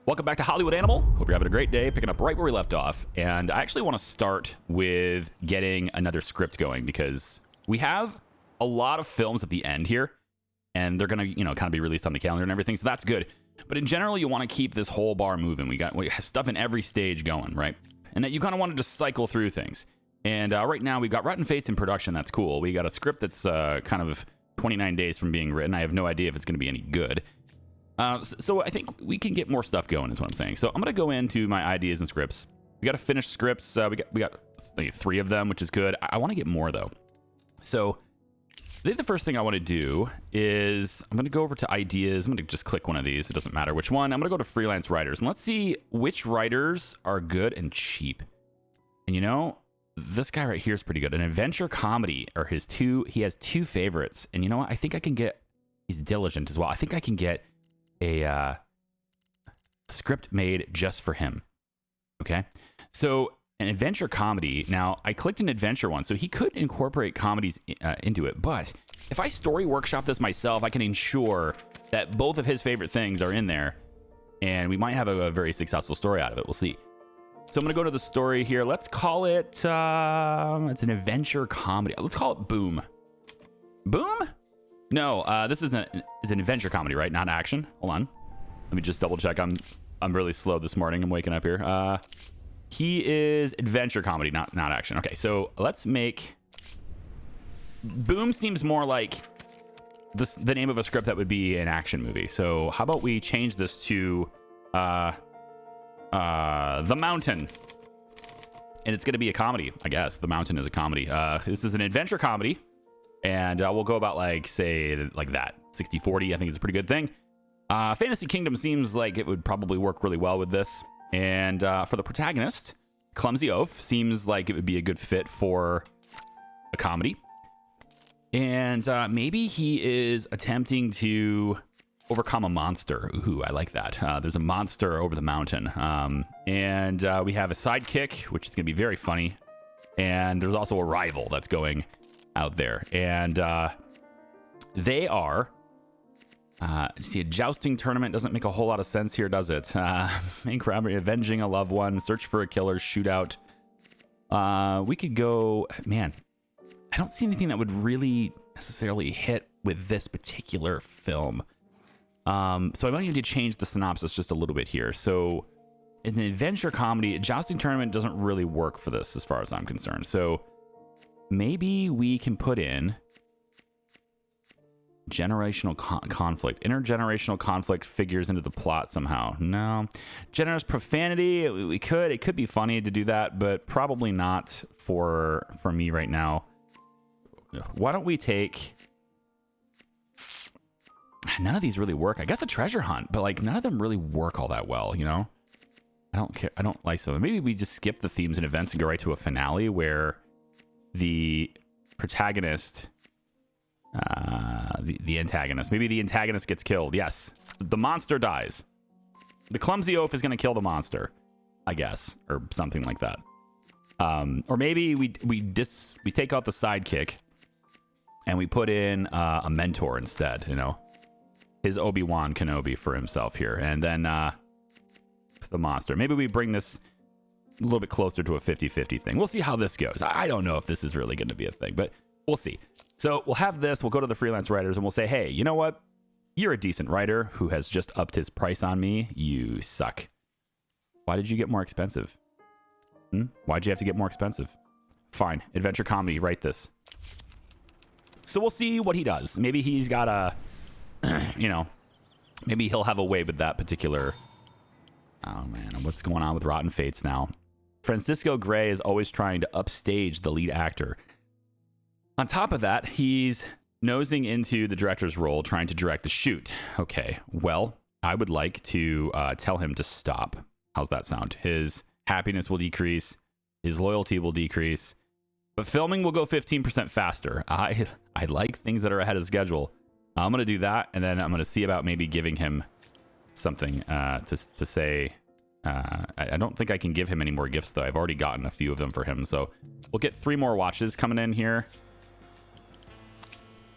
Welcome back to Hollywood Animal. Hope you're having a great day, picking up right where we left off. And I actually want to start with getting another script going because we have a lot of films at the end here, and they're going to, kind of be released on the calendar and everything. So that's good. But in general, you want to keep this whole bar moving. We got stuff in every stage going, right? And that you kind of want to just cycle through things. And right now we've got Rotten Fates in production. That's cool. We got a script that's kind of 29 days from being written. I have no idea if it's going to be any good. So I think we can get more stuff going is what I'm saying. So I'm going to go into my ideas and scripts. We got to finish scripts. We got like 3 of them, which is good. I want to get more though. So I think the first thing I want to do is I'm going to go over to ideas. I'm going to just click one of these. It doesn't matter which one. I'm going to go to freelance writers and let's see which writers are good and cheap. And this guy right here is pretty good. An adventure comedy are he has 2 favorites. And you know what? I think I can get, he's diligent as well. I think I can get a script made just for him. Okay, so an adventure comedy. Now I clicked an adventure one, so he could incorporate comedies into it, but if I story workshop this myself, I can ensure that both of his favorite things are in there, and we might have a very successful story out of it. We'll see. So I'm gonna go to the story here. Let's call it it's an adventure comedy. Let's call it Boom. Boom. No, this is an adventure comedy, right? Not action. Hold on. Let me just double check. I'm really slow this morning. I'm waking up here. He is adventure comedy, not action. Okay, so let's make Boom seems more like the name of a script that would be an action movie. So how about we change this to The Mountain? And it's going to be a comedy, I guess. The Mountain is a comedy. This is an adventure comedy. And we'll go about like that 60-40. I think it's a pretty good thing. Fantasy Kingdom seems like it would probably work really well with this. And for the protagonist, Clumsy Oaf seems like it would be a good fit for a comedy. And maybe he is attempting to overcome a monster. Ooh, I like that. There's a monster over the mountain. And we have a sidekick, which is going to be very funny. And there's also a rival that's going out there, and they are see, a jousting tournament doesn't make a whole lot of sense here, does it? Main robbery, avenging a loved one, search for a killer, shootout. We could go, man, I don't see anything that would really necessarily hit with this particular film. So I might need to change the synopsis just a little bit here. So in an adventure comedy, a jousting tournament doesn't really work for this as far as I'm concerned. So maybe we can put in generational conflict. Intergenerational conflict figures into the plot somehow. No. Generous profanity, we could. It could be funny to do that, but probably not for me right now. Why don't we take... None of these really work. I guess a treasure hunt, but like none of them really work all that well, I don't care. I don't like some. Maybe we just skip the themes and events and go right to a finale where the protagonist, the antagonist, maybe the antagonist gets killed. Yes, the monster dies. The Clumsy Oaf is going to kill the monster, I guess, or something like that. Or maybe we take out the sidekick and we put in a mentor instead. His Obi-Wan Kenobi for himself here, and then the monster. Maybe we bring this a little bit closer to a 50-50 thing. We'll see how this goes. I don't know if this is really going to be a thing, but we'll see. So we'll have this. We'll go to the freelance writers and we'll say, hey, you know what? You're a decent writer who has just upped his price on me. You suck. Why did you get more expensive? Why'd you have to get more expensive? Fine. Adventure comedy. Write this. So we'll see what he does. Maybe he's got a, maybe he'll have a way with that particular... Oh man, what's going on with Rotten Fates now? Francisco Gray is always trying to upstage the lead actor. On top of that, he's nosing into the director's role, trying to direct the shoot. Okay, well, I would like to tell him to stop. How's that sound? His happiness will decrease, his loyalty will decrease, but filming will go 15% faster. I like things that are ahead of schedule. I'm going to do that, and then I'm going to see about maybe giving him something to say. I don't think I can give him any more gifts, though. I've already gotten a few of them for him, so we'll get 3 more watches coming in here.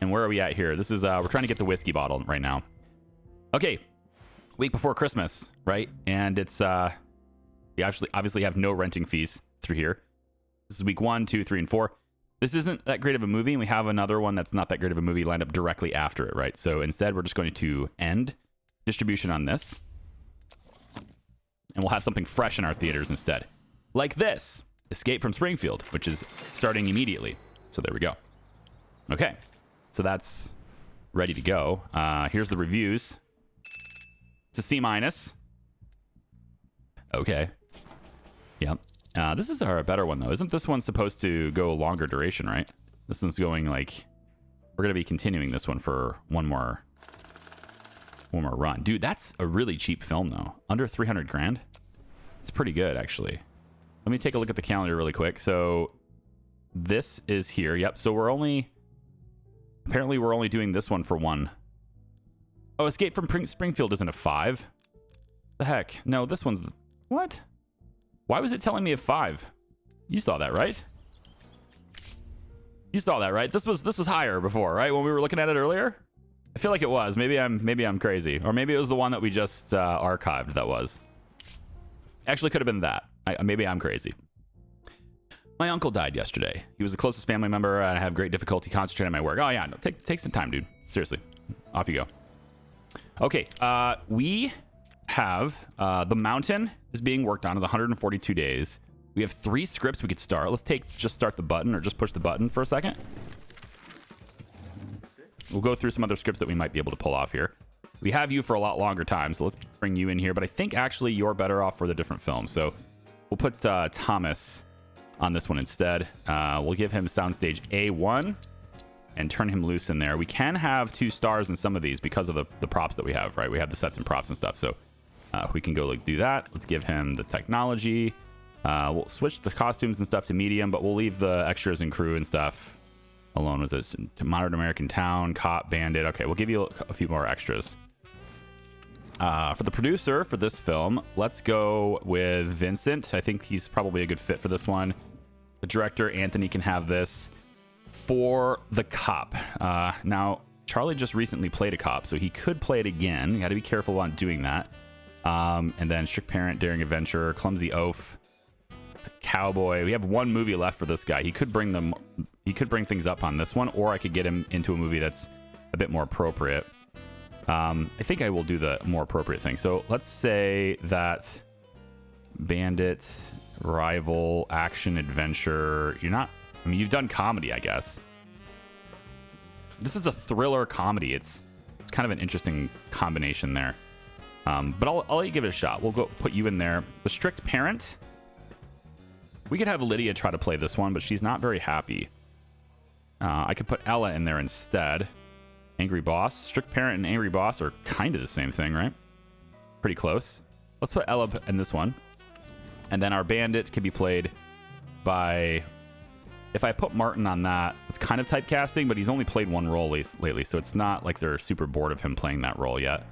And where are we at here? This is we're trying to get the whiskey bottle right now. Okay, week before Christmas, right? And it's we actually obviously have no renting fees through here. This is week 1, 2, 3, and 4. This isn't that great of a movie, and we have another one that's not that great of a movie lined up directly after it, right? So instead, we're just going to end distribution on this, and we'll have something fresh in our theaters instead. Like this, Escape from Springfield, which is starting immediately. So there we go. Okay, so that's ready to go. Here's the reviews. It's a C-. Okay. Yep. This is our better one, though. Isn't this one supposed to go longer duration, right? This one's going like... We're going to be continuing this one for one more run. Dude, that's a really cheap film, though. Under 300 grand. It's pretty good, actually. Let me take a look at the calendar really quick. So this is here. Yep. So we're only... Apparently, we're only doing this one for one. Oh, Escape from Springfield isn't a 5. The heck? No, this one's... What? Why was it telling me a 5? You saw that, right? You saw that, right? This was higher before, right? When we were looking at it earlier? I feel like it was. Maybe I'm crazy. Or maybe it was the one that we just archived that was. Actually, could have been that. Maybe I'm crazy. My uncle died yesterday. He was the closest family member, and I have great difficulty concentrating on my work. Oh, yeah. No, take some time, dude. Seriously. Off you go. Okay. We have The Mountain is being worked on. It's 142 days. We have 3 scripts we could start. Let's just start the button, or just push the button for a second. We'll go through some other scripts that we might be able to pull off here. We have you for a lot longer time, so let's bring you in here. But I think actually you're better off for the different film. So we'll put Thomas on this one instead. We'll give him soundstage A1 and turn him loose in there. We can have 2 stars in some of these because of the props that we have, right? We have the sets and props and stuff. So we can go like do that. Let's give him the technology. We'll switch the costumes and stuff to medium, but we'll leave the extras and crew and stuff alone. With this Modern American Town, Cop, Bandit. Okay, we'll give you a few more extras. For the producer for this film, let's go with Vincent. I think he's probably a good fit for this one. The director, Anthony, can have this. For the cop. Now, Charlie just recently played a cop, so he could play it again. You got to be careful on doing that. And then Strict Parent, Daring Adventure, Clumsy Oaf, Cowboy. We have 1 movie left for this guy. He could bring things up on this one, or I could get him into a movie that's a bit more appropriate. I think I will do the more appropriate thing. So let's say that Bandit, Rival, Action, Adventure. I mean, you've done comedy, I guess. This is a thriller comedy. It's kind of an interesting combination there. But I'll let you give it a shot. We'll go put you in there. The Strict Parent. We could have Lydia try to play this one, but she's not very happy. I could put Ella in there instead. Angry Boss. Strict Parent and Angry Boss are kind of the same thing, right? Pretty close. Let's put Ella in this one. And then our Bandit can be played by... If I put Martin on that, it's kind of typecasting, but he's only played 1 role lately, so it's not like they're super bored of him playing that role yet.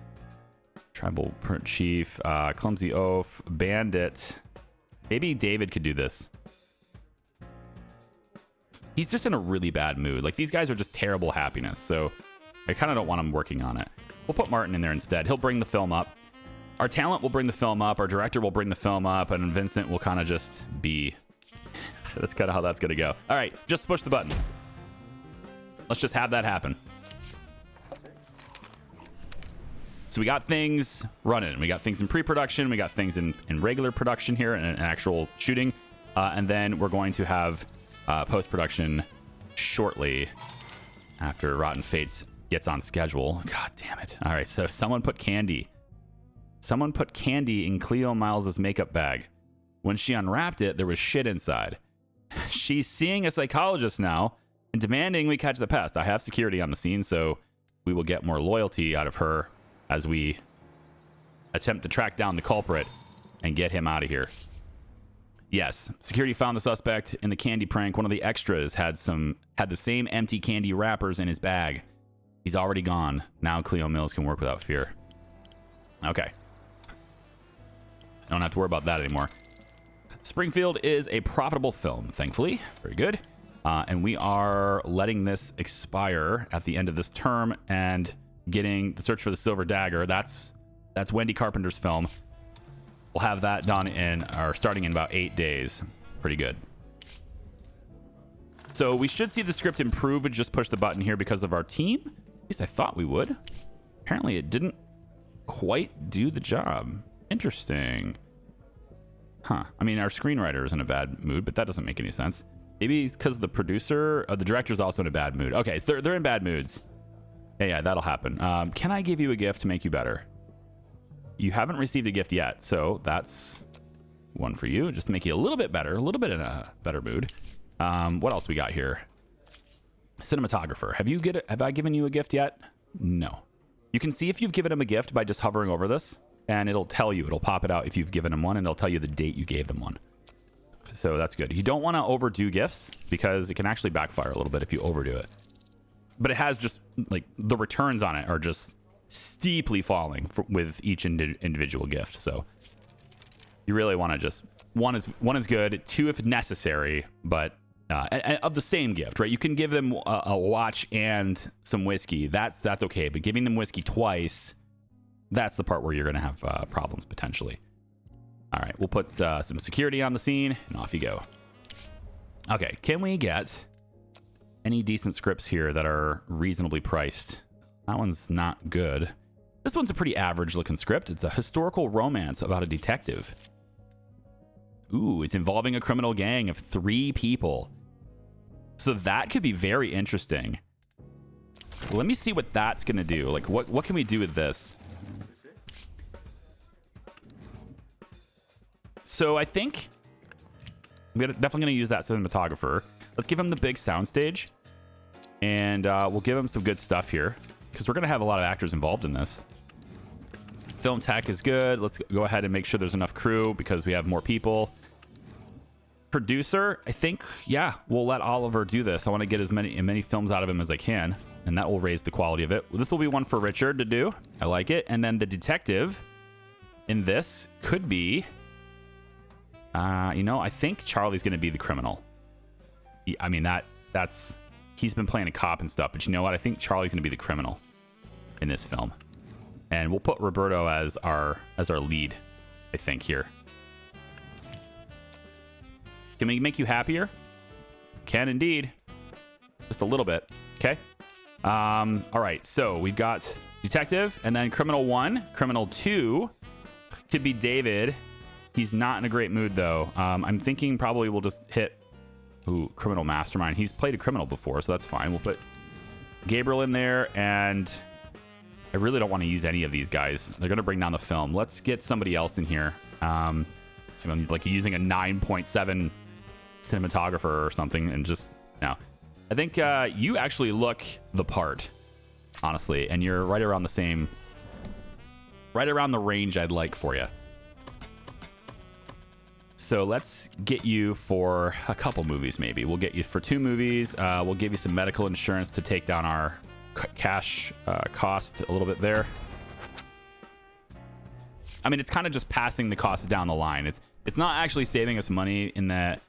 Tribal Chief, Clumsy Oaf, Bandit. Maybe David could do this. He's just in a really bad mood. Like, these guys are just terrible happiness, so I kind of don't want him working on it. We'll put Martin in there instead. He'll bring the film up. Our talent will bring the film up. Our director will bring the film up, and Vincent will kind of just be... That's kind of how that's going to go. All right, just push the button. Let's just have that happen. So we got things running. We got things in pre-production. We got things in regular production here and actual shooting. And then we're going to have post-production shortly after Rotten Fates gets on schedule. God damn it. All right, so someone put candy. Someone put candy in Cleo Miles' makeup bag. When she unwrapped it, there was shit inside. She's seeing a psychologist now and demanding we catch the pest. I have security on the scene, so we will get more loyalty out of her as we attempt to track down the culprit and get him out of here. Yes, security found the suspect in the candy prank. One of the extras had the same empty candy wrappers in his bag. He's already gone. Now Cleo Mills can work without fear. Okay. I don't have to worry about that anymore. Springfield is a profitable film, thankfully. Very good. And we are letting this expire at the end of this term and getting the Search for the Silver Dagger. That's That's Wendy Carpenter's film. We'll have that done starting in about 8 days. Pretty good. So we should see the script improve. We just push the button here because of our team. At least I thought we would. Apparently it didn't quite do the job. Interesting. Huh. I mean, our screenwriter is in a bad mood, but that doesn't make any sense. Maybe because the producer, the director's also in a bad mood. Okay, so they're in bad moods. Yeah, that'll happen. Can I give you a gift to make you better? You haven't received a gift yet, so that's one for you. Just to make you a little bit better, a little bit in a better mood. What else we got here? Cinematographer. Have I given you a gift yet? No. You can see if you've given him a gift by just hovering over this, and it'll tell you. It'll pop it out if you've given him one, and it'll tell you the date you gave them one. So that's good. You don't want to overdo gifts because it can actually backfire a little bit if you overdo it. But it has just like the returns on it are just steeply falling with each individual gift. So you really want to just one is good, two if necessary, but of the same gift, right? You can give them a watch and some whiskey. That's okay. But giving them whiskey twice, that's the part where you're going to have problems potentially. All right, we'll put some security on the scene and off you go. Okay, can we get any decent scripts here that are reasonably priced? That one's not good. This one's a pretty average looking script. It's a historical romance about a detective. Ooh, it's involving a criminal gang of 3 people. So that could be very interesting. Let me see what that's gonna do. Like, what can we do with this? So I think I'm definitely gonna use that cinematographer. Let's give him the big soundstage, and we'll give him some good stuff here because we're gonna have a lot of actors involved in this. Film tech is good. Let's go ahead and make sure there's enough crew because we have more people. Producer, I think, yeah, we'll let Oliver do this. I want to get as many films out of him as I can, and that will raise the quality of it. This will be one for Richard to do. I like it. And then the detective in this could be, I think Charlie's going to be the criminal. I mean, that's he's been playing a cop and stuff, but you know what? I think Charlie's going to be the criminal in this film. And we'll put Roberto as our lead, I think, here. Can we make you happier? Can indeed. Just a little bit. Okay. All right. So we've got detective and then criminal 1. Criminal 2 could be David. He's not in a great mood, though. I'm thinking probably we'll just hit criminal mastermind. He's played a criminal before, so that's fine. We'll put Gabriel in there, and I really don't want to use any of these guys. They're going to bring down the film. Let's get somebody else in here. I mean, like using a 9.7 cinematographer or something, and just no. I think you actually look the part, honestly, and you're right around the range I'd like for you. So let's get you for a couple movies, maybe. We'll get you for 2 movies. We'll give you some medical insurance to take down our cash cost a little bit there. I mean, it's kind of just passing the cost down the line. It's not actually saving us money in that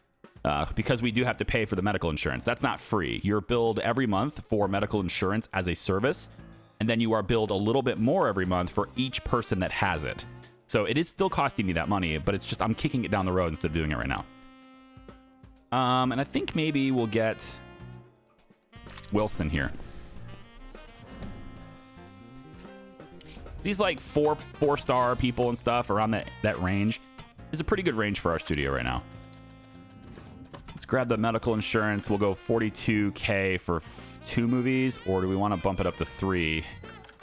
because we do have to pay for the medical insurance. That's not free. You're billed every month for medical insurance as a service, and then you are billed a little bit more every month for each person that has it. So it is still costing me that money, but it's just I'm kicking it down the road instead of doing it right now. And I think maybe we'll get Wilson here. These like four-star people and stuff around that range is a pretty good range for our studio right now. Let's grab the medical insurance. We'll go $42K for 2 movies, or do we want to bump it up to 3?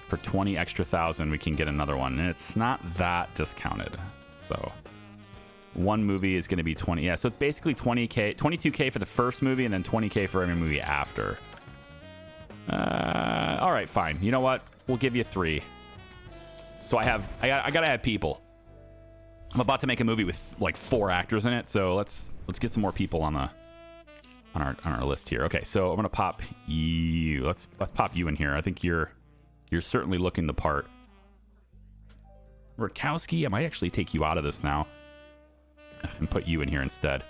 For 20 extra thousand, we can get another one, and it's not that discounted. So one movie is going to be 20. Yeah, so it's basically 20K, 22K for the first movie, and then 20K for every movie after. All right, fine. You know what? We'll give you 3. So I gotta have people. I'm about to make a movie with like 4 actors in it, so let's get some more people on our list here. Okay, so I'm gonna pop you. Let's pop you in here. I think you're certainly looking the part. Rutkowski, I might actually take you out of this now and put you in here instead.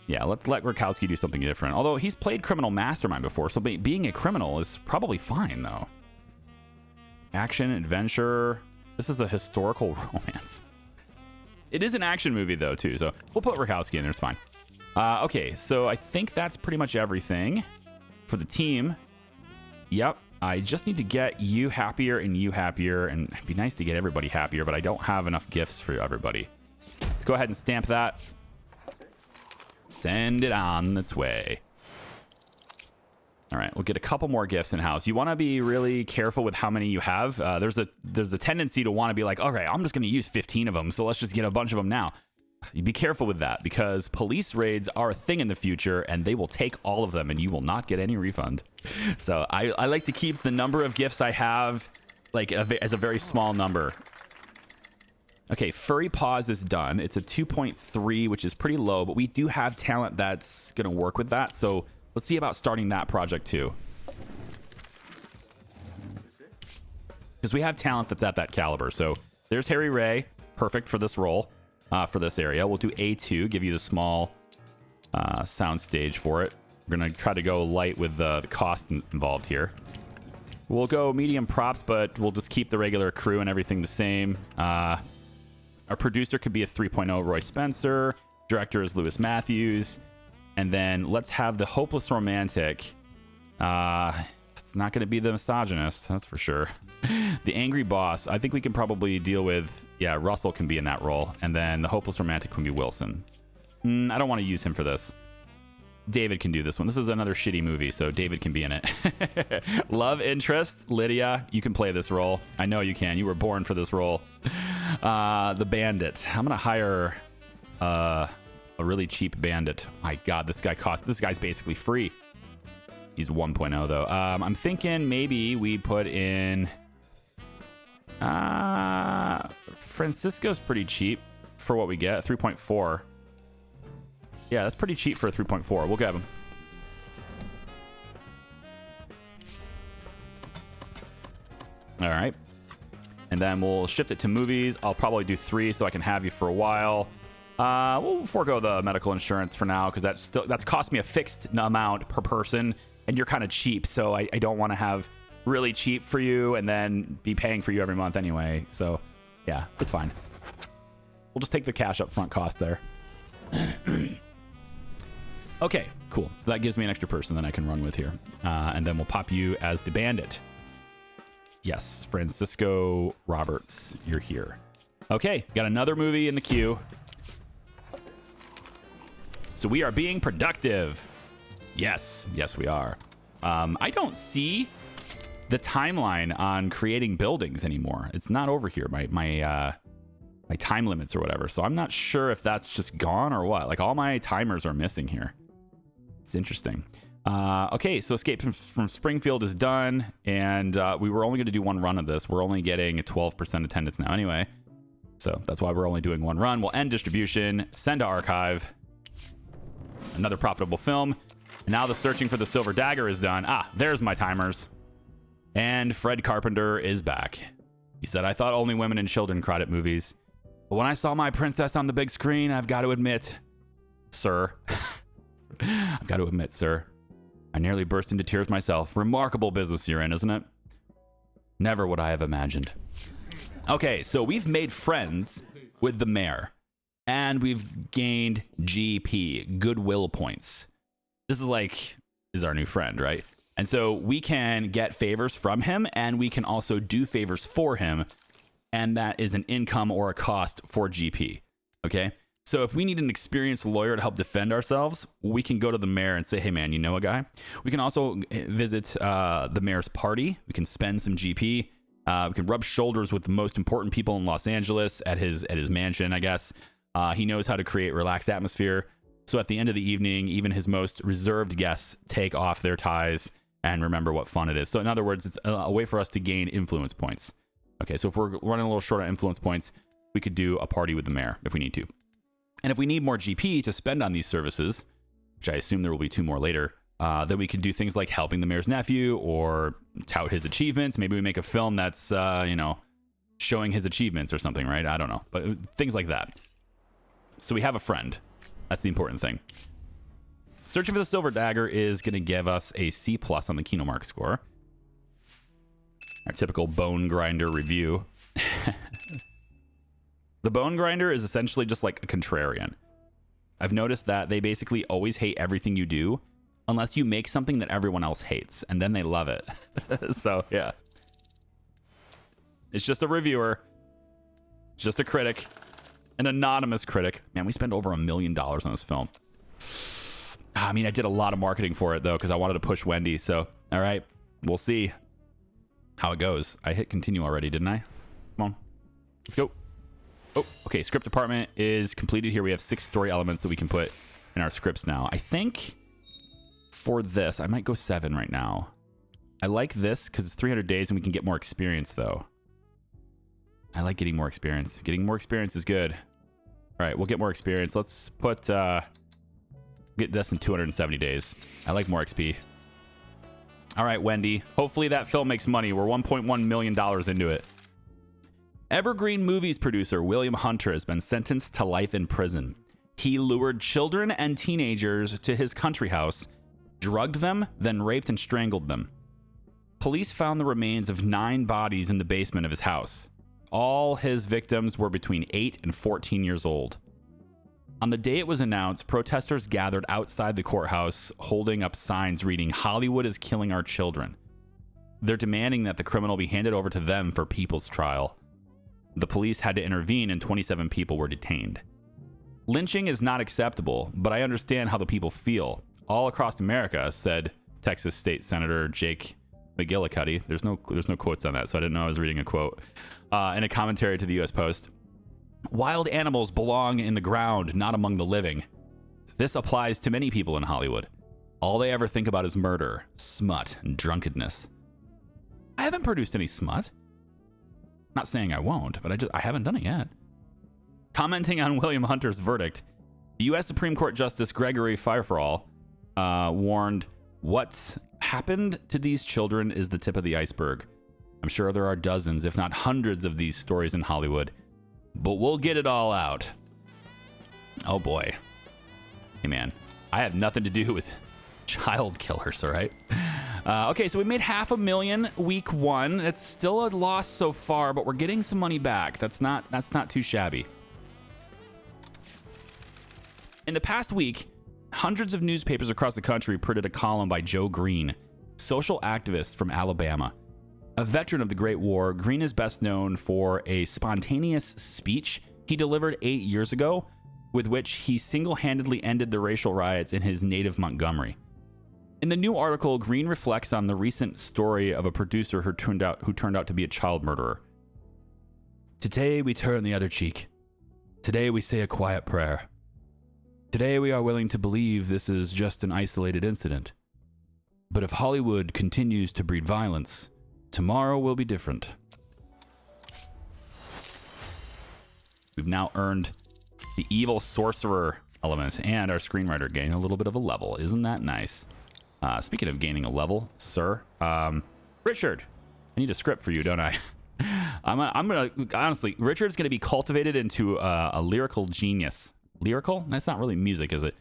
Yeah, let's let Rutkowski do something different. Although he's played Criminal Mastermind before, so being a criminal is probably fine though. Action, adventure. This is a historical romance. It is an action movie, though, too. So we'll put Rakowski in there. It's fine. Okay, so I think that's pretty much everything for the team. Yep. I just need to get you happier and you happier. And it'd be nice to get everybody happier, but I don't have enough gifts for everybody. Let's go ahead and stamp that. Send it on its way. All right, we'll get a couple more gifts in-house. You want to be really careful with how many you have. There's a tendency to want to be like, okay, I'm just going to use 15 of them, so let's just get a bunch of them now. You be careful with that because police raids are a thing in the future, and they will take all of them, and you will not get any refund. So I like to keep the number of gifts I have like as a very small number. Okay, Furry Paws is done. It's a 2.3, which is pretty low, but we do have talent that's going to work with that, so let's see about starting that project too. Because we have talent that's at that caliber. So there's Harry Ray, perfect for this role, for this area. We'll do A2, give you the small sound stage for it. We're going to try to go light with the cost involved here. We'll go medium props, but we'll just keep the regular crew and everything the same. Our producer could be a 3.0 Roy Spencer. Director is Lewis Matthews. And then let's have the hopeless romantic. It's not going to be the misogynist, that's for sure. The angry boss, I think we can probably deal with, yeah, Russell can be in that role. And then the hopeless romantic can be Wilson. I don't want to use him for this. David can do this one. This is another shitty movie, so David can be in it. Love interest, Lydia, you can play this role. I know you can. You were born for this role. The bandit. I'm going to hire a really cheap bandit. My God, this guy's basically free. He's 1.0 though. I'm thinking maybe we put in Francisco's pretty cheap for what we get. 3.4. Yeah, that's pretty cheap for a 3.4. We'll get him. All right. And then we'll shift it to movies. I'll probably do 3 so I can have you for a while. We'll forego the medical insurance for now because that's cost me a fixed amount per person, and you're kind of cheap, so I don't want to have really cheap for you and then be paying for you every month anyway. So yeah, it's fine. We'll just take the cash up front cost there. Okay, cool. So that gives me an extra person that I can run with here. And then we'll pop you as the bandit. Yes, Francisco Roberts, you're here. Okay, got another movie in the queue. So we are being productive. Yes, we are. I don't see the timeline on creating buildings anymore. It's not over here, my time limits or whatever. So I'm not sure if that's just gone or what. Like all my timers are missing here. It's interesting. Okay, so Escape from Springfield is done, and we were only going to do one run of this. We're only getting a 12% attendance now anyway. So that's why we're only doing one run. We'll end distribution, send to archive. Another profitable film. And now the searching for the Silver Dagger is done. There's my timers. And Fred Carpenter is back. He said, I thought only women and children cried at movies. But when I saw my princess on the big screen, I've got to admit, sir, I nearly burst into tears myself. Remarkable business you're in, isn't it? Never would I have imagined. Okay, so we've made friends with the mayor, and we've gained GP, goodwill points. This is our new friend, right? And so we can get favors from him, and we can also do favors for him, and that is an income or a cost for GP, okay? So if we need an experienced lawyer to help defend ourselves, we can go to the mayor and say, hey, man, you know a guy? We can also visit the mayor's party. We can spend some GP. We can rub shoulders with the most important people in Los Angeles at his mansion, I guess. He knows how to create relaxed atmosphere. So at the end of the evening, even his most reserved guests take off their ties and remember what fun it is. So in other words, it's a way for us to gain influence points. Okay, so if we're running a little short on influence points, we could do a party with the mayor if we need to. And if we need more GP to spend on these services, which I assume there will be 2 more later, then we can do things like helping the mayor's nephew or tout his achievements. Maybe we make a film that's, showing his achievements or something, right? I don't know. But things like that. So we have a friend. That's the important thing. Searching for the Silver Dagger is going to give us a C+ on the Kinomark score. Our typical bone grinder review. The bone grinder is essentially just like a contrarian. I've noticed that they basically always hate everything you do unless you make something that everyone else hates, and then they love it. So, yeah. It's just a reviewer. Just a critic. An anonymous critic. Man, we spent over $1 million on this film. I mean, I did a lot of marketing for it, though, because I wanted to push Wendy. So, all right. We'll see how it goes. I hit continue already, didn't I? Come on. Let's go. Oh, okay. Script department is completed here. We have 6 story elements that we can put in our scripts now. I think for this, I might go 7 right now. I like this because it's 300 days and we can get more experience, though. I like getting more experience. Getting more experience is good. All right, we'll get more experience. Let's put get this in 270 days. I like more XP. All right, Wendy. Hopefully that film makes money. We're $1.1 million into it. Evergreen Movies producer William Hunter has been sentenced to life in prison. He lured children and teenagers to his country house, drugged them, then raped and strangled them. Police found the remains of 9 bodies in the basement of his house. All his victims were between 8 and 14 years old. On the day it was announced, protesters gathered outside the courthouse holding up signs reading, "Hollywood is killing our children." They're demanding that the criminal be handed over to them for people's trial. The police had to intervene and 27 people were detained. Lynching is not acceptable, but I understand how the people feel. All across America, said Texas State Senator Jake McGillicuddy. There's no quotes on that, so I didn't know I was reading a quote. In a commentary to the U.S. Post. Wild animals belong in the ground, not among the living. This applies to many people in Hollywood. All they ever think about is murder, smut, and drunkenness. I haven't produced any smut. Not saying I won't, but I haven't done it yet. Commenting on William Hunter's verdict, the U.S. Supreme Court Justice Gregory Firefall warned, "What's happened to these children is the tip of the iceberg. I'm sure there are dozens, if not hundreds, of these stories in Hollywood, but we'll get it all out." Oh boy. Hey man, I have nothing to do with child killers, all right? Okay, so we made $500,000 week 1. It's still a loss so far, but we're getting some money back. That's not too shabby. In the past week, hundreds of newspapers across the country printed a column by Joe Green, social activist from Alabama. A veteran of the Great War, Green is best known for a spontaneous speech he delivered 8 years ago, with which he single-handedly ended the racial riots in his native Montgomery. In the new article, Green reflects on the recent story of a producer who turned out to be a child murderer. Today we turn the other cheek. Today we say a quiet prayer. Today we are willing to believe this is just an isolated incident. But if Hollywood continues to breed violence, tomorrow will be different. We've now earned the evil sorcerer element, and our screenwriter gained a little bit of a level. Isn't that nice? Speaking of gaining a level, sir, Richard, I need a script for you, don't I? I'm gonna honestly, Richard's gonna be cultivated into a lyrical genius. Lyrical? That's not really music, is it?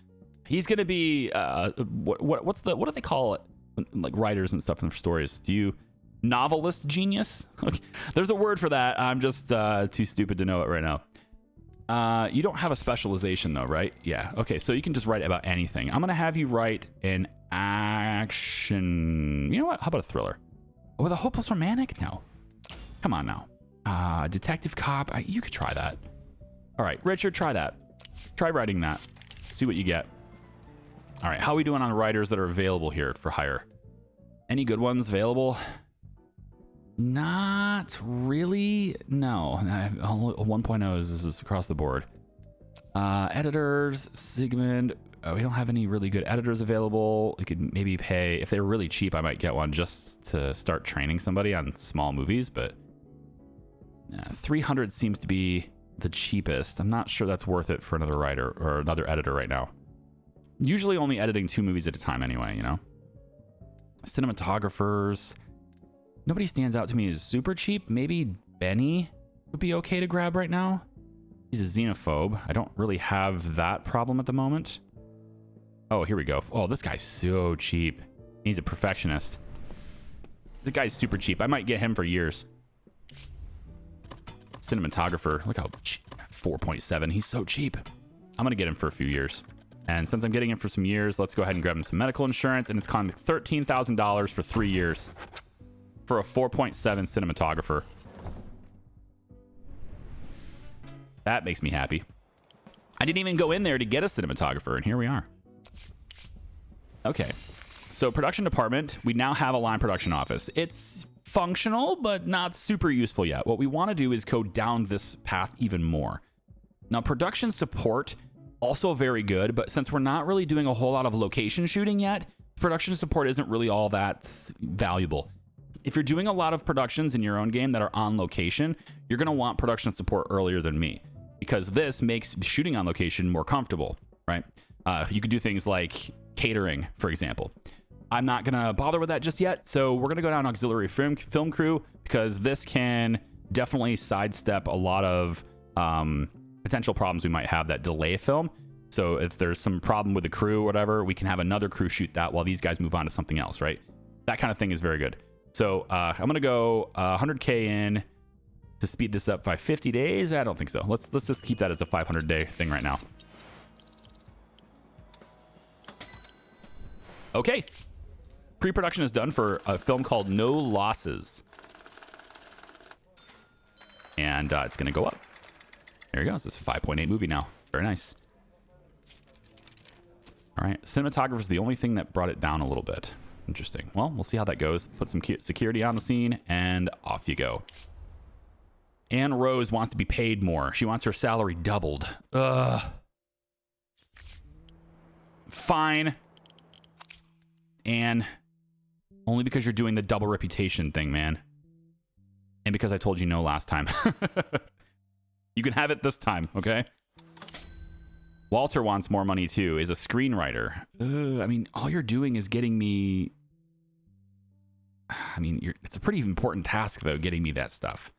He's gonna be what do they call it? Like writers and stuff in their stories. Novelist genius? Okay. There's a word for that. I'm just too stupid to know it right now. You don't have a specialization though, right? Yeah. Okay, so you can just write about anything. I'm gonna have you write an action. You know what? How about a thriller? With a hopeless romantic? No. Come on now. Detective cop. You could try that. All right, Richard, try that. Try writing that. See what you get. All right, how are we doing on writers that are available here for hire? Any good ones available? Not really. No. 1.0 is across the board. Editors, Sigmund. We don't have any really good editors available. We could maybe pay, if they're really cheap, I might get one just to start training somebody on small movies, but 300 seems to be the cheapest. I'm not sure that's worth it for another writer or another editor right now. Usually only editing 2 movies at a time anyway, you know? Cinematographers. Nobody stands out to me as super cheap. Maybe Benny would be okay to grab right now. He's a xenophobe. I don't really have that problem at the moment. Oh, here we go. Oh, this guy's so cheap. He's a perfectionist. The guy's super cheap. I might get him for years. Cinematographer. Look how cheap. 4.7. He's so cheap. I'm going to get him for a few years. And since I'm getting him for some years, let's go ahead and grab him some medical insurance. And it's costing $13,000 for 3 years for a 4.7 cinematographer. That makes me happy. I didn't even go in there to get a cinematographer, and here we are. Okay. So production department, we now have a line production office. It's functional, but not super useful yet. What we want to do is go down this path even more. Now, production support, also very good, but since we're not really doing a whole lot of location shooting yet, production support isn't really all that valuable. If you're doing a lot of productions in your own game that are on location, you're going to want production support earlier than me, because this makes shooting on location more comfortable, right? You could do things like catering, for example. I'm not going to bother with that just yet, so we're going to go down auxiliary film crew, because this can definitely sidestep a lot of potential problems we might have that delay film. So if there's some problem with the crew or whatever, we can have another crew shoot that while these guys move on to something else, right? That kind of thing is very good. So I'm going to go 100K in to speed this up by 50 days. I don't think so. Let's just keep that as a 500-day thing right now. Okay. Pre-production is done for a film called No Losses. And it's going to go up. There you go. This is a 5.8 movie now. Very nice. All right. Cinematographer is the only thing that brought it down a little bit. Interesting. Well, we'll see how that goes. Put some security on the scene, and off you go. Anne Rose wants to be paid more. She wants her salary doubled. Ugh. Fine. Anne. Only because you're doing the double reputation thing, man. And because I told you no last time. You can have it this time, okay? Walter wants more money too, is a screenwriter. I mean, all you're doing is getting me... I mean, it's a pretty important task, though, getting me that stuff.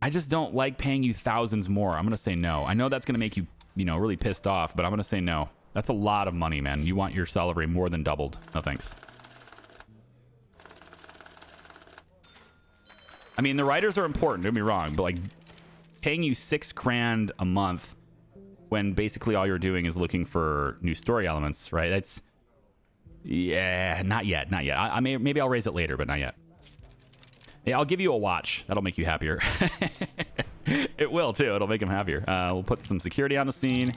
I just don't like paying you thousands more. I'm going to say no. I know that's going to make you, really pissed off, but I'm going to say no. That's a lot of money, man. You want your salary more than doubled. No thanks. I mean, the writers are important, don't get me wrong, but like paying you $6,000 a month when basically all you're doing is looking for new story elements, right? That's, yeah, not yet, not yet. Maybe I'll raise it later, but not yet. Yeah, I'll give you a watch. That'll make you happier. It will too. It'll make him happier. We'll put some security on the scene,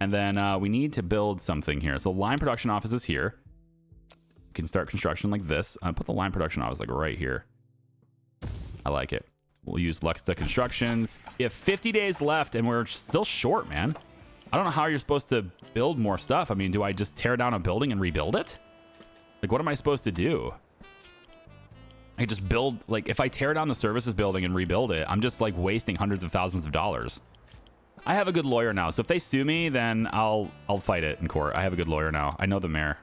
and then we need to build something here. So line production office is here. We can start construction like this. Put the line production office like right here. I like it. We'll use Luxta Constructions. We have 50 days left, and we're still short, man. I don't know how you're supposed to build more stuff. I mean, do I just tear down a building and rebuild it? Like, what am I supposed to do? I just build, like, if I tear down the services building and rebuild it, I'm just, like, wasting hundreds of thousands of dollars. I have a good lawyer now, so if they sue me, then I'll fight it in court. I have a good lawyer now. I know the mayor.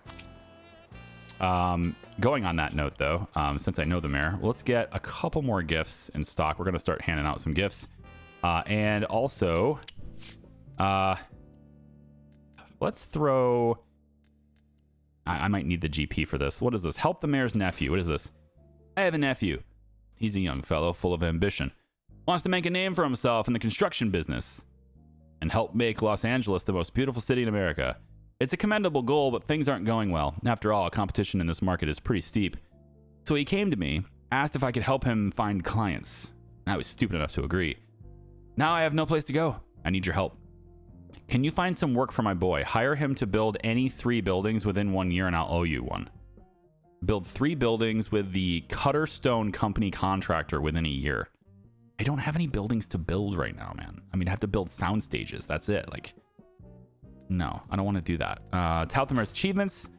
Going on that note, though, since I know the mayor, let's get a couple more gifts in stock. We're going to start handing out some gifts. And also, let's throw... I might need the GP for this. What is this? Help the mayor's nephew. What is this? I have a nephew. He's a young fellow full of ambition. Wants to make a name for himself in the construction business and help make Los Angeles the most beautiful city in America. It's a commendable goal, but things aren't going well. After all, competition in this market is pretty steep. So he came to me, asked if I could help him find clients. I was stupid enough to agree. Now I have no place to go. I need your help. Can you find some work for my boy? Hire him to build any 3 buildings within 1 year and I'll owe you one. Build 3 buildings with the Cutterstone Company contractor within a year. I don't have any buildings to build right now, man. I mean, I have to build sound stages. That's it. Like, no, I don't want to do that. Tout the mayor's achievements.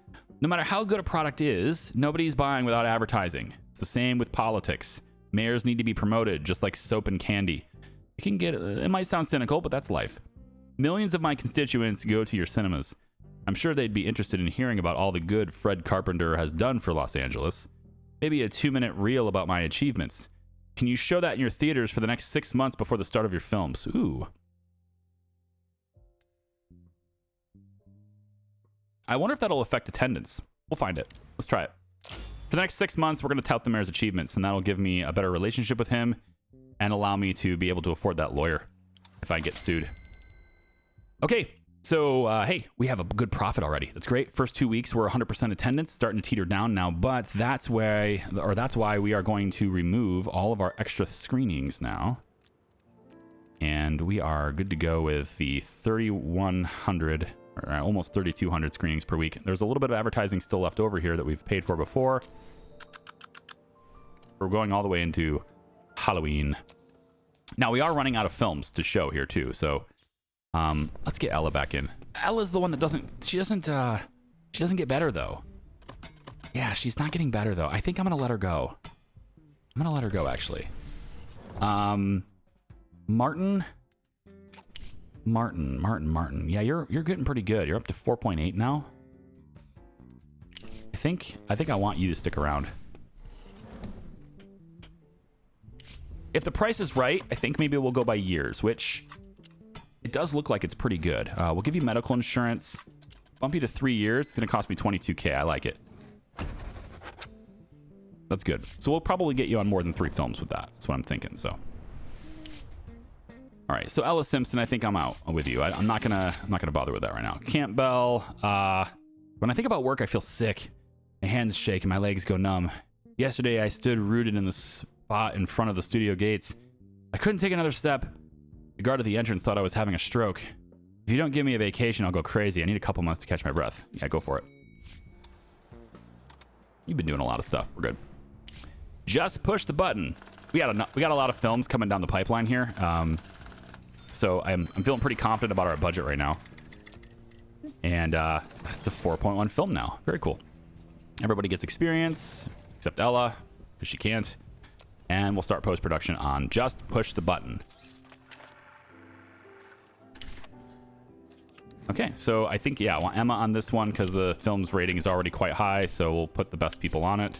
No matter how good a product is, nobody's buying without advertising. It's the same with politics. Mayors need to be promoted, just like soap and candy. It might sound cynical, but that's life. Millions of my constituents go to your cinemas. I'm sure they'd be interested in hearing about all the good Fred Carpenter has done for Los Angeles. Maybe a 2-minute reel about my achievements. Can you show that in your theaters for the next 6 months before the start of your films? Ooh. I wonder if that'll affect attendance. We'll find it. Let's try it. For the next 6 months, we're going to tout the mayor's achievements, and that'll give me a better relationship with him and allow me to be able to afford that lawyer. if I get sued. Okay, so hey, we have a good profit already. That's great. First 2 weeks we're 100% attendance, starting to teeter down now, but that's why we are going to remove all of our extra screenings now. And we are good to go with the 3,100 or almost 3,200 screenings per week. There's a little bit of advertising still left over here that we've paid for before. We're going all the way into Halloween. Now we are running out of films to show here too, so let's get Ella back in. Ella's the one that doesn't get better though. Yeah, she's not getting better though. I think I'm gonna let her go. I'm gonna let her go actually. Martin. Yeah, you're getting pretty good. You're up to 4.8 now. I think I want you to stick around. If the price is right, I think maybe we'll go by years, which it does look like it's pretty good. We'll give you medical insurance, bump you to 3 years. It's going to cost me 22K. I like it. That's good. So we'll probably get you on more than 3 films with that. That's what I'm thinking. So, all right. So Ella Simpson, I think I'm out with you. I'm not gonna bother with that right now. Campbell. When I think about work, I feel sick. My hands shake and my legs go numb. Yesterday, I stood rooted in the spot in front of the studio gates. I couldn't take another step. The guard at the entrance thought I was having a stroke. If you don't give me a vacation, I'll go crazy. I need a couple months to catch my breath. Yeah, go for it. You've been doing a lot of stuff. We're good. Just push the button. We got a lot of films coming down the pipeline here. So I'm feeling pretty confident about our budget right now. And it's a 4.1 film now. Very cool. Everybody gets experience, except Ella, because she can't. And we'll start post-production on Just Push the Button. Okay, so I think, yeah, I want Emma on this one because the film's rating is already quite high, so we'll put the best people on it.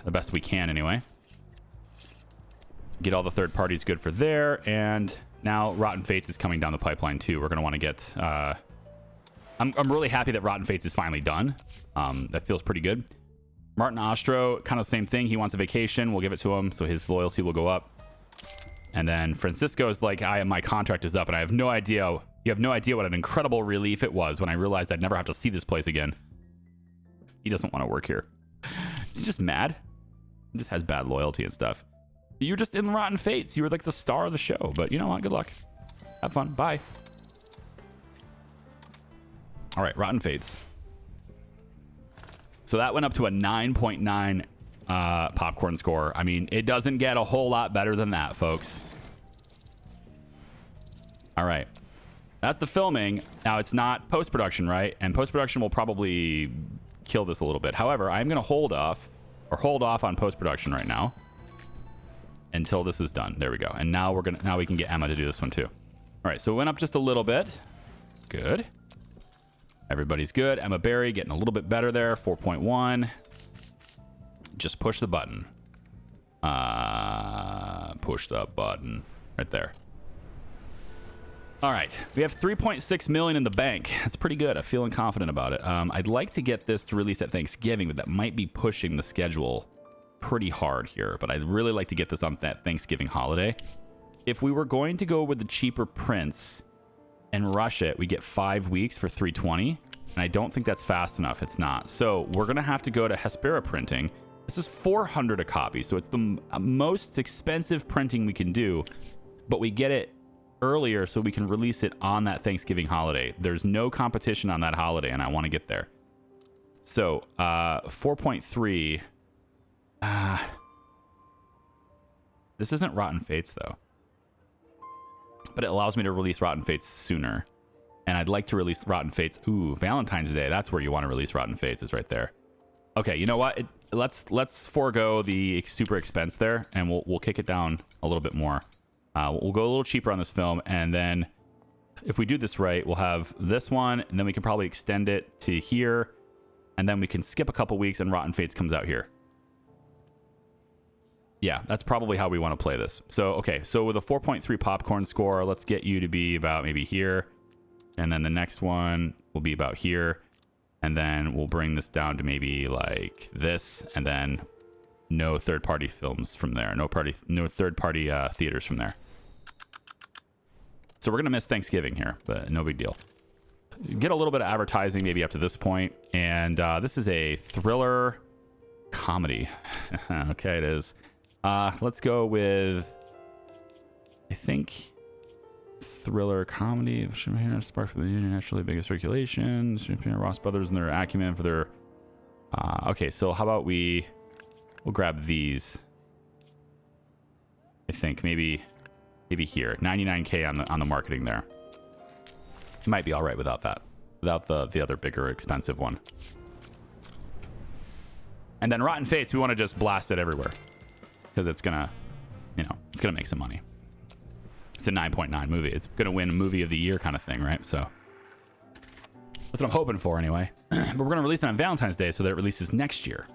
The best we can, anyway. Get all the third parties good for there, and now Rotten Fates is coming down the pipeline, too. We're going to want to get... I'm really happy that Rotten Fates is finally done. That feels pretty good. Martin Ostro, kind of the same thing. He wants a vacation. We'll give it to him, so his loyalty will go up. And then Francisco's like, my contract is up, and I have no idea... You have no idea what an incredible relief it was when I realized I'd never have to see this place again. He doesn't want to work here. Is he just mad? He just has bad loyalty and stuff. You're just in Rotten Fates. You were like the star of the show. But you know what? Good luck. Have fun. Bye. All right, Rotten Fates. So that went up to a 9.9 popcorn score. I mean, it doesn't get a whole lot better than that, folks. All right. That's the filming. Now, it's not post-production, right? And post-production will probably kill this a little bit. However, I'm going to hold off on post-production right now until this is done. There we go. And now we can get Emma to do this one too. All right, so it went up just a little bit. Good. Everybody's good. Emma Berry getting a little bit better there. 4.1. Just push the button. Push the button right there. All right, we have 3.6 million in the bank. That's pretty good. I'm feeling confident about it. I'd like to get this to release at Thanksgiving, but that might be pushing the schedule pretty hard here. But I'd really like to get this on that Thanksgiving holiday. If we were going to go with the cheaper prints and rush it, we get 5 weeks for 320. And I don't think that's fast enough. It's not. So we're going to have to go to Hespera Printing. This is 400 a copy. So it's the most expensive printing we can do, but we get it earlier so we can release it on that Thanksgiving holiday. There's no competition on that holiday, and I want to get there. So 4.3. This isn't Rotten Fates, though. But it allows me to release Rotten Fates sooner. And I'd like to release Rotten Fates. Ooh, Valentine's Day. That's where you want to release Rotten Fates, is right there. Okay, you know what? Let's forego the super expense there, and we'll kick it down a little bit more. We'll go a little cheaper on this film, and then if we do this right, we'll have this one, and then we can probably extend it to here, and then we can skip a couple weeks, and Rotten Fates comes out here. Yeah, that's probably how we want to play this. So, okay, so with a 4.3 popcorn score, let's get you to be about maybe here, and then the next one will be about here, and then we'll bring this down to maybe like this, and then no third-party films from there. No third-party theaters from there. So we're going to miss Thanksgiving here, but no big deal. Get a little bit of advertising maybe up to this point. And this is a thriller comedy. Okay, it is. Let's go with, I think, thriller comedy. Spark for the internationally biggest circulation. Ross Brothers and their acumen for their... okay, so how about we'll grab these. I think maybe here. 99K on the marketing there. It might be all right without that. Without the other bigger expensive one. And then Rotten Face, we want to just blast it everywhere. Because it's going to, it's going to make some money. It's a 9.9 movie. It's going to win movie of the year kind of thing, right? So that's what I'm hoping for anyway. But we're going to release it on Valentine's Day so that it releases next year.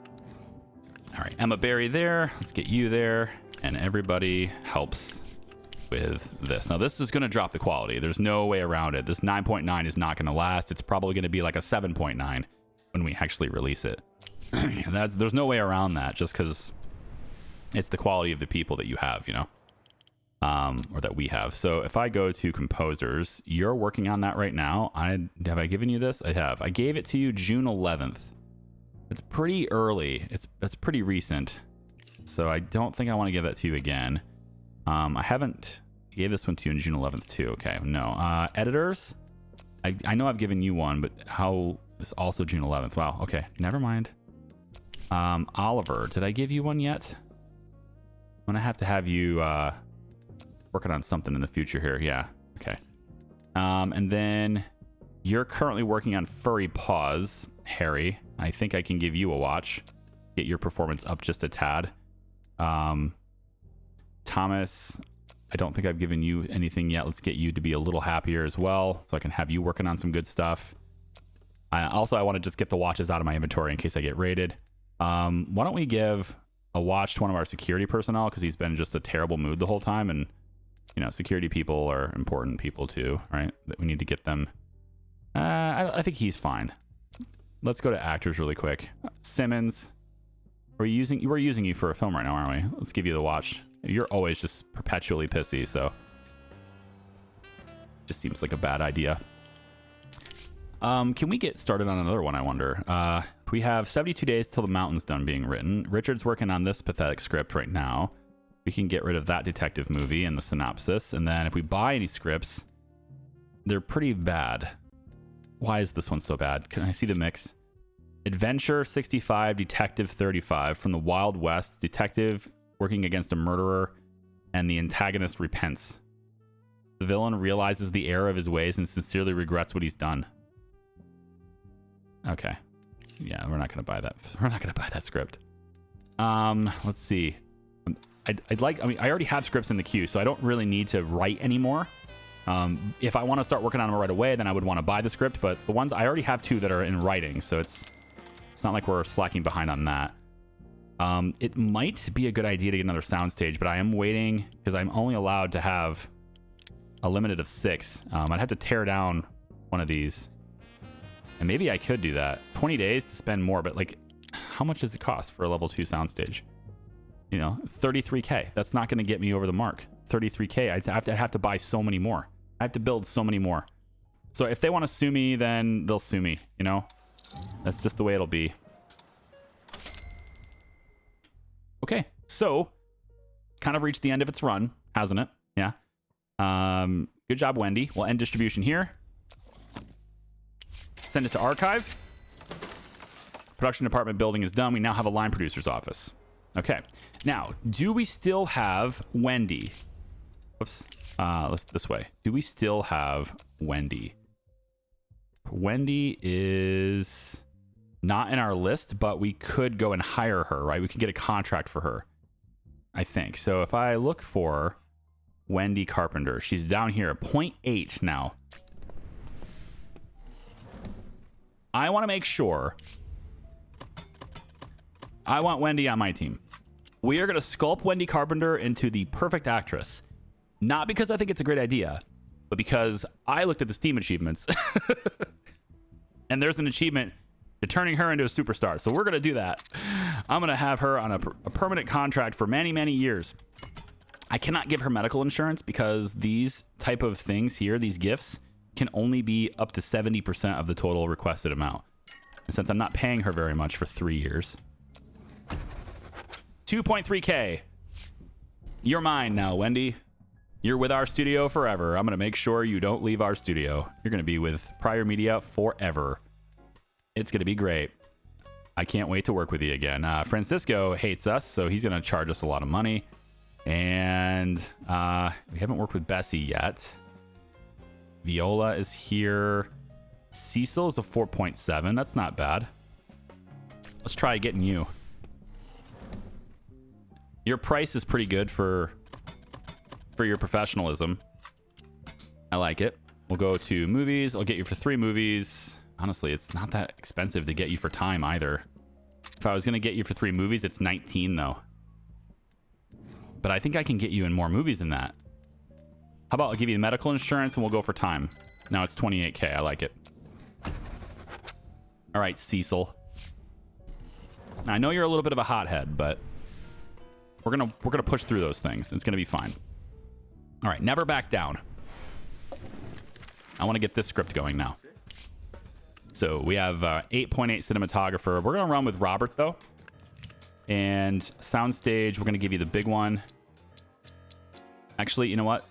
All right, Emma Berry there. Let's get you there. And everybody helps with this. Now, this is going to drop the quality. There's no way around it. This 9.9 is not going to last. It's probably going to be like a 7.9 when we actually release it. There's no way around that just because it's the quality of the people that you have, or that we have. So if I go to composers, you're working on that right now. Have I given you this? I have. I gave it to you June 11th. It's pretty early. That's pretty recent. So I don't think I want to give that to you again. I haven't gave this one to you on June 11th too. Okay, no. Editors, I know I've given you one, but how is also June 11th? Wow. Okay, never mind. Oliver, did I give you one yet? I'm gonna have to have you working on something in the future here. Yeah. Okay. And then you're currently working on Furry Paws, Harry. I think I can give you a watch. Get your performance up just a tad. Thomas, I don't think I've given you anything yet. Let's get you to be a little happier as well, so I can have you working on some good stuff. I want to just get the watches out of my inventory in case I get raided. Why don't we give a watch to one of our security personnel, because he's been in just a terrible mood the whole time, and security people are important people too, right? That we need to get them. I think he's fine. Let's go to actors really quick. Simmons, we're using you for a film right now, aren't we? Let's give you the watch. You're always just perpetually pissy, so just seems like a bad idea. Can we get started on another one, I wonder? We have 72 days till the mountain's done being written. Richard's working on this pathetic script right now. We can get rid of that detective movie and the synopsis, and then if we buy any scripts, they're pretty bad. Why is this one so bad? Can I see the mix? Adventure 65, Detective 35. From the Wild West, detective working against a murderer, and the antagonist repents. The villain realizes the error of his ways and sincerely regrets what he's done. Okay. Yeah, we're not going to buy that. We're not going to buy that script. Let's see. I already have scripts in the queue, so I don't really need to write anymore. If I want to start working on them right away, then I would want to buy the script, but the ones I already have two that are in writing, so it's not like we're slacking behind on that. It might be a good idea to get another soundstage, but I am waiting because I'm only allowed to have a limited of 6. I'd have to tear down one of these, and maybe I could do that. 20 days to spend more, but like, how much does it cost for a level 2 soundstage? 33K. That's not going to get me over the mark. 33K. I'd have to buy so many more. I have to build so many more. So if they want to sue me, then they'll sue me. That's just the way it'll be. Okay, so kind of reached the end of its run, hasn't it? Yeah. Good job, Wendy. We'll end distribution here. Send it to archive. Production department building is done. We now have a line producer's office. Okay. Now, do we still have Wendy? Whoops. Let's this way. Do we still have Wendy? Wendy is not in our list, but we could go and hire her, right? We could get a contract for her, I think. So if I look for Wendy Carpenter, she's down here at 0.8 now. I want to make sure I want Wendy on my team. We are going to sculpt Wendy Carpenter into the perfect actress. Not because I think it's a great idea, but because I looked at the Steam achievements and there's an achievement to turning her into a superstar. So we're going to do that. I'm going to have her on a permanent contract for many, many years. I cannot give her medical insurance because these type of things here, these gifts, can only be up to 70% of the total requested amount. And since I'm not paying her very much for 3 years. 2.3K. You're mine now, Wendy. You're with our studio forever. I'm going to make sure you don't leave our studio. You're going to be with Pryor Media forever. It's going to be great. I can't wait to work with you again. Francisco hates us, so he's going to charge us a lot of money. And we haven't worked with Bessie yet. Viola is here. Cecil is a 4.7. That's not bad. Let's try getting you. Your price is pretty good for your professionalism. I like it. We'll go to movies. I'll get you for 3 movies. Honestly, it's not that expensive to get you for time either. If I was going to get you for 3 movies, it's 19 though. But I think I can get you in more movies than that. How about I'll give you the medical insurance and we'll go for time. Now it's 28K. I like it. All right, Cecil. Now, I know you're a little bit of a hothead, but we're gonna push through those things. It's gonna be fine. All right, never back down. I want to get this script going now. So we have 8.8 cinematographer. We're gonna run with Robert though, and soundstage. We're gonna give you the big one. Actually, you know what?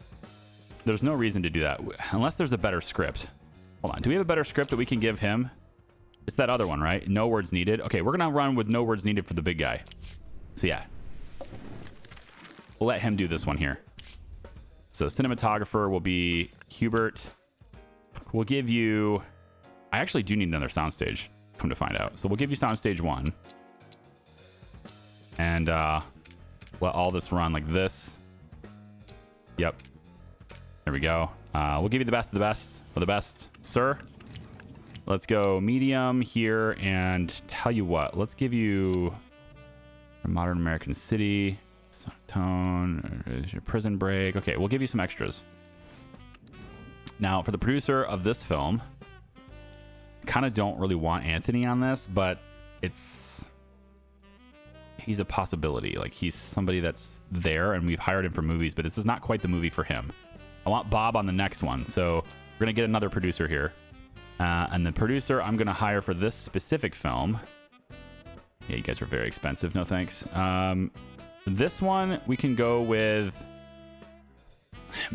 There's no reason to do that unless there's a better script. Hold on. Do we have a better script that we can give him? It's that other one, right? No words needed. Okay, we're gonna run with no words needed for the big guy. So yeah, we'll let him do this one here. So cinematographer will be Hubert. We'll give you... I actually do need another soundstage, come to find out. So we'll give you soundstage 1. And let all this run like this. Yep. There we go. We'll give you the best of the best for the best, sir. Let's go medium here, and tell you what, let's give you a modern American city, tone, prison break. Okay, we'll give you some extras. Now, for the producer of this film, kind of don't really want Anthony on this, but he's a possibility. Like, he's somebody that's there, and we've hired him for movies, but this is not quite the movie for him. I want Bob on the next one, so we're gonna get another producer here. And the producer I'm going to hire for this specific film. Yeah, you guys are very expensive. No thanks. This one, we can go with...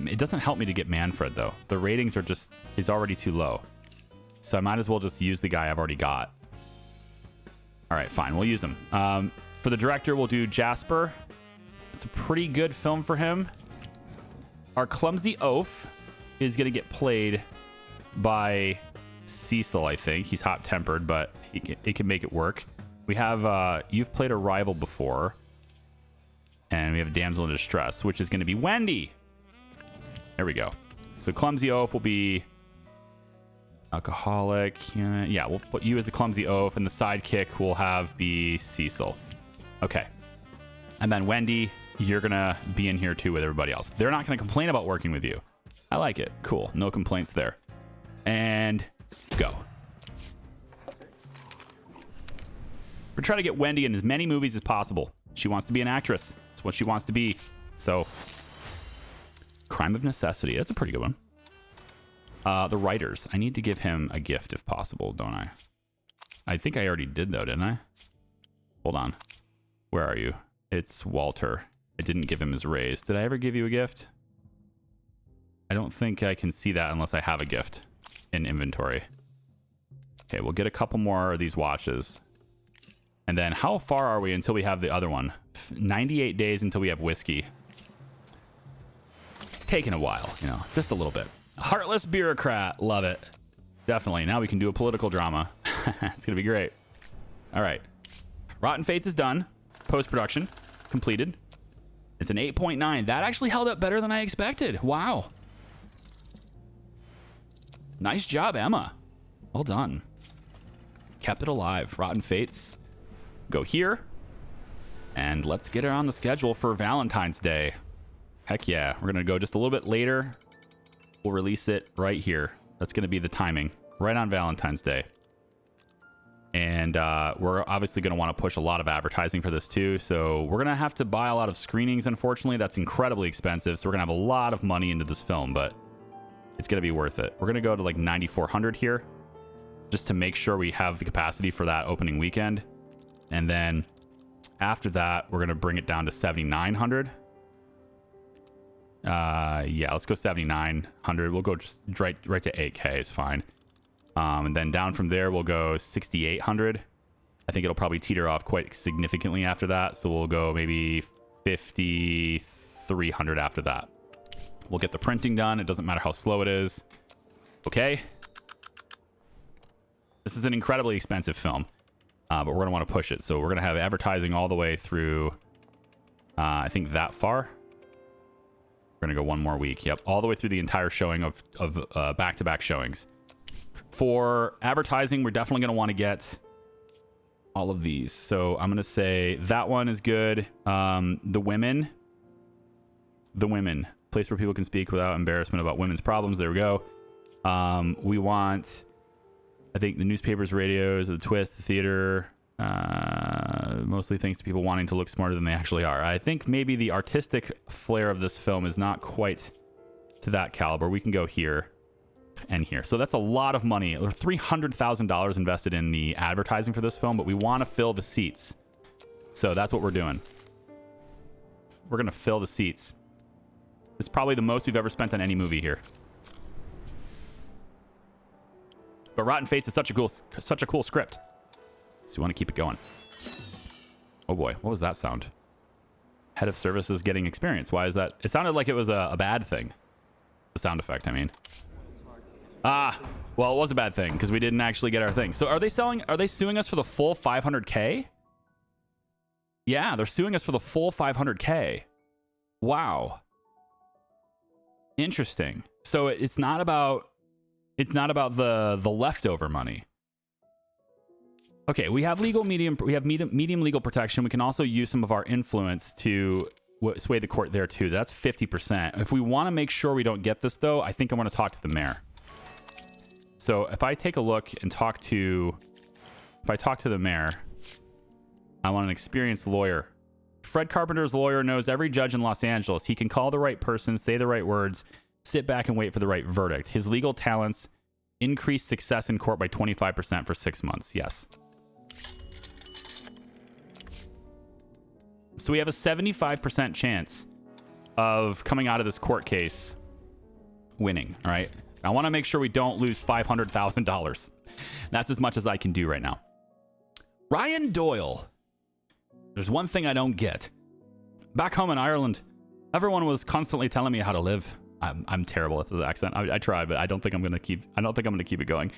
It doesn't help me to get Manfred, though. The ratings are just... is already too low. So I might as well just use the guy I've already got. All right, fine. We'll use him. For the director, we'll do Jasper. It's a pretty good film for him. Our clumsy oaf is going to get played by... Cecil, I think. He's hot-tempered, but he can make it work. We have, you've played a rival before. And we have a damsel in distress, which is going to be Wendy. There we go. So clumsy oaf will be alcoholic. Yeah, we'll put you as the clumsy oaf, and the sidekick will be Cecil. Okay. And then Wendy, you're going to be in here too with everybody else. They're not going to complain about working with you. I like it. Cool. No complaints there. And... go. We're trying to get Wendy in as many movies as possible. She wants to be an actress. That's what she wants to be. So, Crime of Necessity. That's a pretty good one. The writers. I need to give him a gift if possible, don't I? I think I already did, though, didn't I? Hold on. Where are you? It's Walter. I didn't give him his raise. Did I ever give you a gift? I don't think I can see that unless I have a gift in inventory. Okay, we'll get a couple more of these watches. And then how far are we until we have the other one? 98 days until we have whiskey. It's taken a while, you know, just a little bit. Heartless bureaucrat. Love it. Definitely. Now we can do a political drama. It's going to be great. All right. Rotten Fates is done. Post-production completed. It's an 8.9. That actually held up better than I expected. Wow. Nice job, Emma. Well done. Kept it alive. Rotten Fates. Go here. And let's get her on the schedule for Valentine's Day. Heck yeah. We're going to go just a little bit later. We'll release it right here. That's going to be the timing. Right on Valentine's Day. And we're obviously going to want to push a lot of advertising for this too. So we're going to have to buy a lot of screenings, unfortunately. That's incredibly expensive. So we're going to have a lot of money into this film, but it's going to be worth it. We're going to go to like 9,400 here just to make sure we have the capacity for that opening weekend. And then after that, we're going to bring it down to 7,900. Yeah, let's go 7,900. We'll go just right to 8K is fine. And then down from there, we'll go 6,800. I think it'll probably teeter off quite significantly after that. So we'll go maybe 5,300 after that. We'll get the printing done. It doesn't matter how slow it is. Okay. This is an incredibly expensive film, but we're going to want to push it. So we're going to have advertising all the way through, I think that far. We're going to go one more week. Yep. All the way through the entire showing of back-to-back showings. For advertising, we're definitely going to want to get all of these. So I'm going to say that one is good. The women, place where people can speak without embarrassment about women's problems. There we go. We want, I think, the newspapers, radios, the twist, the theater, mostly thanks to people wanting to look smarter than they actually are. I think maybe the artistic flair of this film is not quite to that caliber. We can go here and here. So that's a lot of money. $300,000 invested in the advertising for this film, but we want to fill the seats. So that's what we're doing. We're going to fill the seats. It's probably the most we've ever spent on any movie here. But Rotten Face is such a cool script. So you want to keep it going. Oh boy, what was that sound? Head of services getting experience. Why is that? It sounded like it was a bad thing. The sound effect, I mean. Ah, well, it was a bad thing because we didn't actually get our thing. So are they suing us for the full 500K? Yeah, they're suing us for the full 500K. Wow. Interesting. So it's not about the leftover money. Okay, we have medium legal protection. We can also use some of our influence to sway the court there too. That's 50%. If we want to make sure we don't get this though, I think I want to talk to the mayor. So if I take a look and talk to the mayor, I want an experienced lawyer. Fred Carpenter's lawyer knows every judge in Los Angeles. He can call the right person, say the right words, sit back and wait for the right verdict. His legal talents increase success in court by 25% for 6 months. Yes. So we have a 75% chance of coming out of this court case winning, all right? I want to make sure we don't lose $500,000. That's as much as I can do right now. Ryan Doyle. There's one thing I don't get. Back home in Ireland, everyone was constantly telling me how to live. I'm terrible at this accent. I tried, but I don't think I'm gonna keep it going.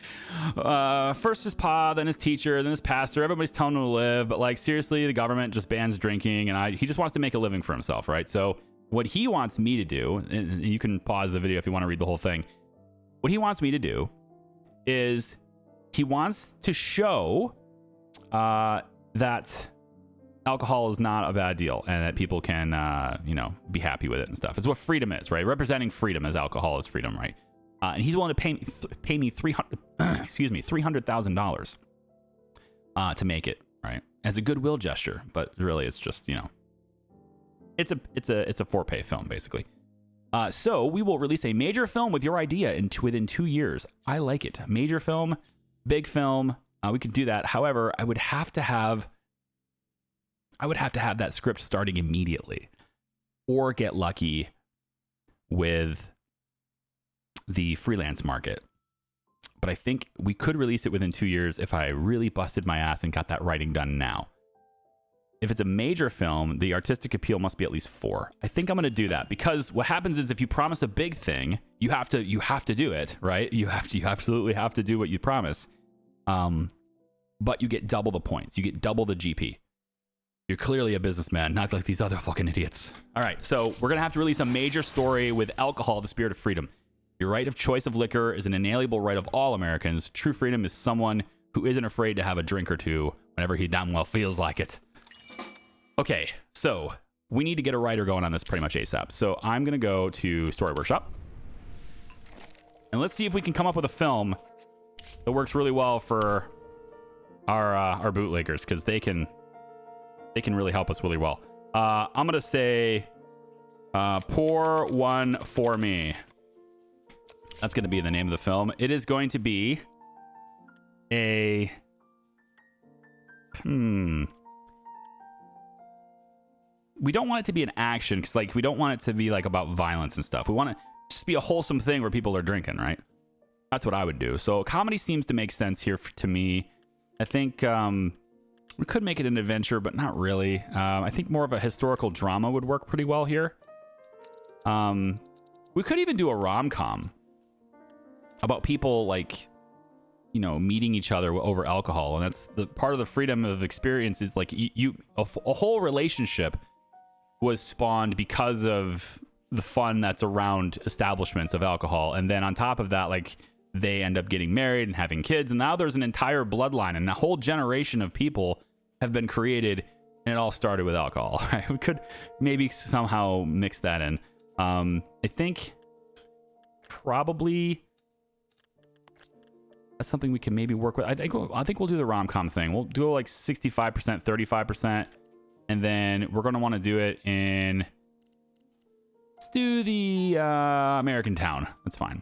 First his pa, then his teacher, then his pastor. Everybody's telling him to live, but like seriously, the government just bans drinking, and he just wants to make a living for himself, right? So what he wants me to do, and you can pause the video if you want to read the whole thing. What he wants me to do is he wants to show that alcohol is not a bad deal and that people can, be happy with it and stuff. It's what freedom is, right? Representing freedom as alcohol is freedom, right? And he's willing to pay me $300,000 to make it, right? As a goodwill gesture, but really it's just, it's a for-pay film basically. So we will release a major film with your idea within 2 years. I like it. Major film, big film. We could do that. However, I would have to have that script starting immediately, or get lucky with the freelance market. But I think we could release it within 2 years if I really busted my ass and got that writing done now. If it's a major film, the artistic appeal must be at least 4. I think I'm going to do that because what happens is if you promise a big thing, you have to do it, right? You absolutely have to do what you promise. But you get double the points. You get double the GP. You're clearly a businessman, not like these other fucking idiots. All right, so we're going to have to release a major story with alcohol, the spirit of freedom. Your right of choice of liquor is an inalienable right of all Americans. True freedom is someone who isn't afraid to have a drink or two whenever he damn well feels like it. Okay, so we need to get a writer going on this pretty much ASAP. So I'm going to go to Story Workshop. And let's see if we can come up with a film that works really well for our bootleggers, because they can really help us really well. I'm gonna say pour one for me. That's gonna be the name of the film. It is going to be a we don't want it to be an action, because like we don't want it to be like about violence and stuff. We want it to just be a wholesome thing where people are drinking, right? That's what I would do. So comedy seems to make sense here to me. I think we could make it an adventure, but not really. I think more of a historical drama would work pretty well here. We could even do a rom-com about people like, you know, meeting each other over alcohol. And that's the part of the freedom of experience is like a whole relationship was spawned because of the fun that's around establishments of alcohol. And then on top of that, like they end up getting married and having kids. And now there's an entire bloodline and a whole generation of people have been created, and it all started with alcohol. Right? We could maybe somehow mix that in. I think probably that's something we can maybe work with. I think we'll do the rom-com thing. We'll do like 65%, 35%, and then we're going to want to do it in. Let's do the American town. That's fine.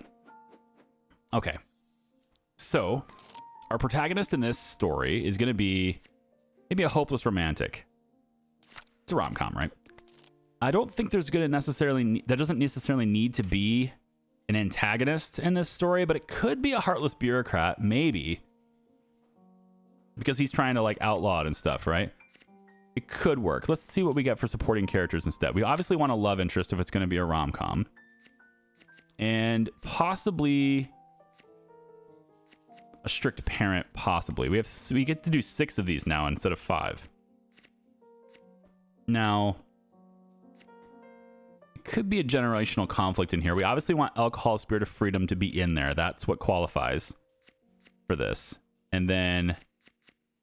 Okay. So our protagonist in this story is going to be maybe a hopeless romantic. It's a rom-com, right? I don't think there's going to necessarily... That doesn't necessarily need to be an antagonist in this story, but it could be a heartless bureaucrat, maybe. Because he's trying to, like, outlaw it and stuff, right? It could work. Let's see what we get for supporting characters instead. We obviously want a love interest if it's going to be a rom-com. And possibly a strict parent, possibly. We get to do 6 of these now instead of 5. Now, it could be a generational conflict in here. We obviously want alcohol, spirit of freedom to be in there. That's what qualifies for this. And then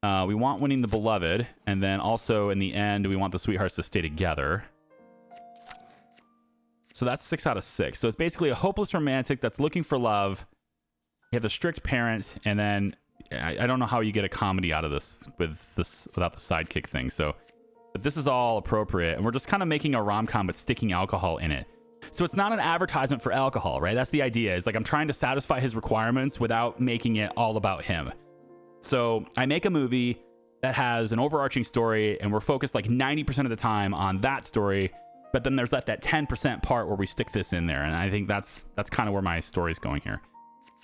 we want winning the beloved. And then also in the end, we want the sweethearts to stay together. So that's 6 out of 6. So it's basically a hopeless romantic that's looking for love. You have a strict parent, and then I don't know how you get a comedy out of this without the sidekick thing. So, but this is all appropriate, and we're just kind of making a rom-com but sticking alcohol in it. So it's not an advertisement for alcohol, right? That's the idea. It's like I'm trying to satisfy his requirements without making it all about him. So I make a movie that has an overarching story, and we're focused like 90% of the time on that story. But then there's that 10% part where we stick this in there, and I think that's kind of where my story's going here.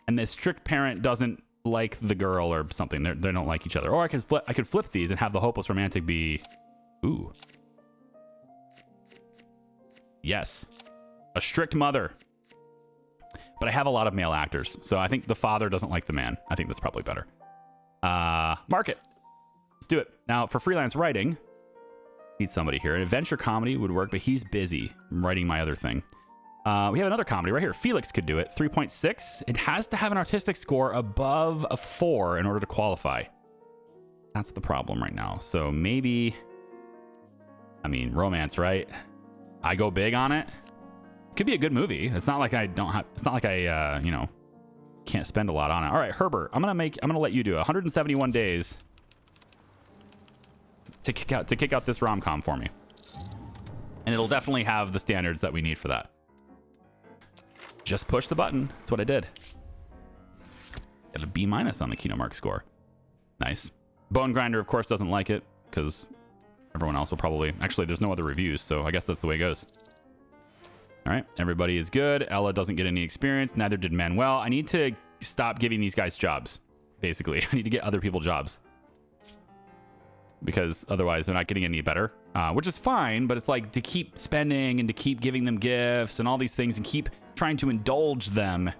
And the strict parent doesn't like the girl or something. They don't like each other. Or I could flip these and have the hopeless romantic be, ooh, yes, a strict mother. But I have a lot of male actors, so I think the father doesn't like the man. I think that's probably better. Mark it. Let's do it. Now for freelance writing, need somebody here. An adventure comedy would work, but he's busy. I'm writing my other thing. We have another comedy right here. Felix could do it. 3.6. It has to have an artistic score above a 4 in order to qualify. That's the problem right now. So maybe, I mean, romance, right? I go big on it. Could be a good movie. It's not like I don't have, it's not like I, you know, can't spend a lot on it. All right, Herbert, I'm going to let you do it. 171 days to kick out this rom-com for me. And it'll definitely have the standards that we need for that. Just push the button. That's what I did. Got a B- on the Kino Mark score. Nice. Bone Grinder, of course, doesn't like it because everyone else will probably... Actually, there's no other reviews, so I guess that's the way it goes. All right, everybody is good. Ella doesn't get any experience. Neither did Manuel. I need to stop giving these guys jobs, basically. I need to get other people jobs. Because otherwise they're not getting any better. Which is fine, but it's like to keep spending and to keep giving them gifts and all these things and keep trying to indulge them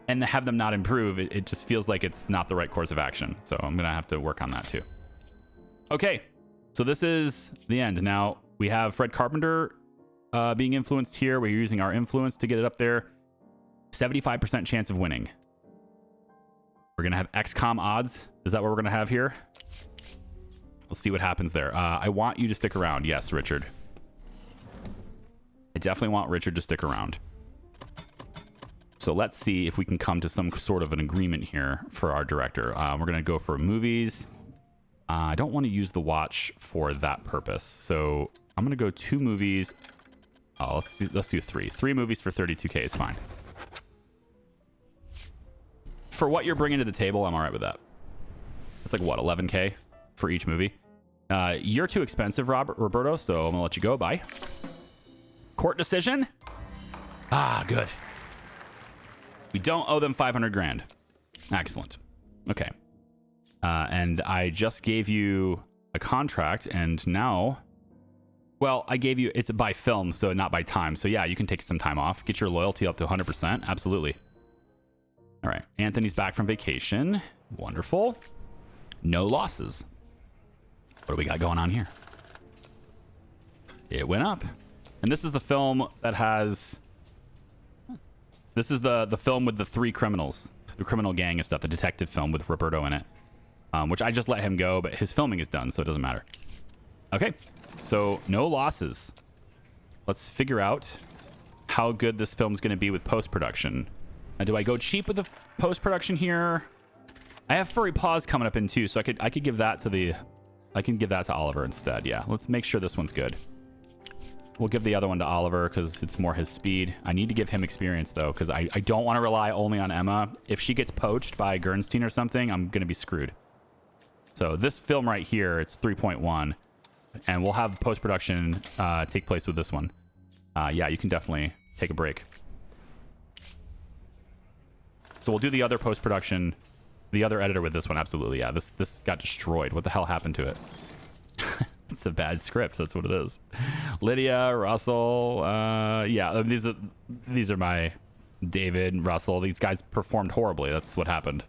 and have them not improve. It just feels like it's not the right course of action. So I'm going to have to work on that too. Okay, so this is the end. Now we have Fred Carpenter being influenced here. We're using our influence to get it up there. 75% chance of winning. We're going to have XCOM odds. Is that what we're going to have here? Let's see what happens there. I want you to stick around. Yes, Richard. I definitely want Richard to stick around. So let's see if we can come to some sort of an agreement here for our director. We're going to go for movies. I don't want to use the watch for that purpose. So I'm going to go 2 movies. Oh, let's do 3. 3 movies for 32K is fine. For what you're bringing to the table, I'm all right with that. It's like, what, 11K for each movie? You're too expensive, Roberto, so I'm going to let you go. Bye. Court decision? Ah, good. We don't owe them 500 grand. Excellent. Okay. And I just gave you a contract, and now... Well, I gave you... It's by film, so not by time. So yeah, you can take some time off. Get your loyalty up to 100%. Absolutely. All right. Anthony's back from vacation. Wonderful. No losses. What do we got going on here? It went up. And this is the film that has... This is the film with the 3 criminals. The criminal gang and stuff. The detective film with Roberto in it. Which I just let him go, but his filming is done, so it doesn't matter. Okay. So, no losses. Let's figure out how good this film's going to be with post-production. Now, do I go cheap with the post-production here? I have Furry Paws coming up in too, so I could give that to the... I can give that to Oliver instead. Yeah, let's make sure this one's good. We'll give the other one to Oliver because it's more his speed. I need to give him experience, though, because I don't want to rely only on Emma. If she gets poached by Gernstein or something, I'm going to be screwed. So this film right here, it's 3.1. And we'll have post-production take place with this one. Yeah, you can definitely take a break. So we'll do the other post-production, the other editor with this one. Absolutely, yeah. This got destroyed. What the hell happened to it? It's a bad script. That's what it is. Lydia, Russell. Yeah, these are my David, Russell. These guys performed horribly. That's what happened.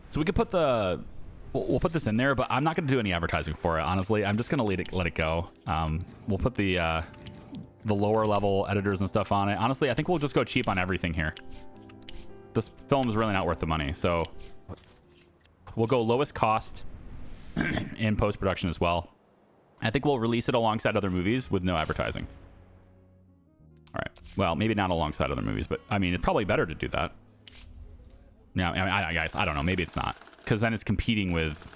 So we could put the... We'll put this in there, but I'm not going to do any advertising for it, honestly. I'm just going to let it go. We'll put the lower level editors and stuff on it. Honestly, I think we'll just go cheap on everything here. This film is really not worth the money, so we'll go lowest cost in post-production as well. I think we'll release it alongside other movies with no advertising. All right. Well, maybe not alongside other movies, but I mean, it's probably better to do that. Yeah, I mean, guys, I don't know. Maybe it's not. Because then it's competing with...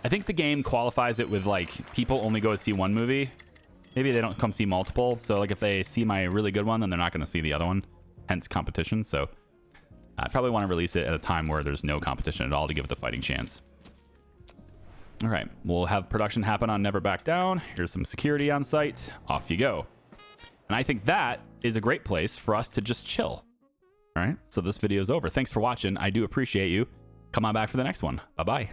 I think the game qualifies it with, like, people only go to see one movie. Maybe they don't come see multiple. So, like, if they see my really good one, then they're not going to see the other one. Hence competition. So, I probably want to release it at a time where there's no competition at all to give it the fighting chance. All right. We'll have production happen on Never Back Down. Here's some security on site. Off you go. And I think that is a great place for us to just chill. All right. So this video is over. Thanks for watching. I do appreciate you. Come on back for the next one. Bye-bye.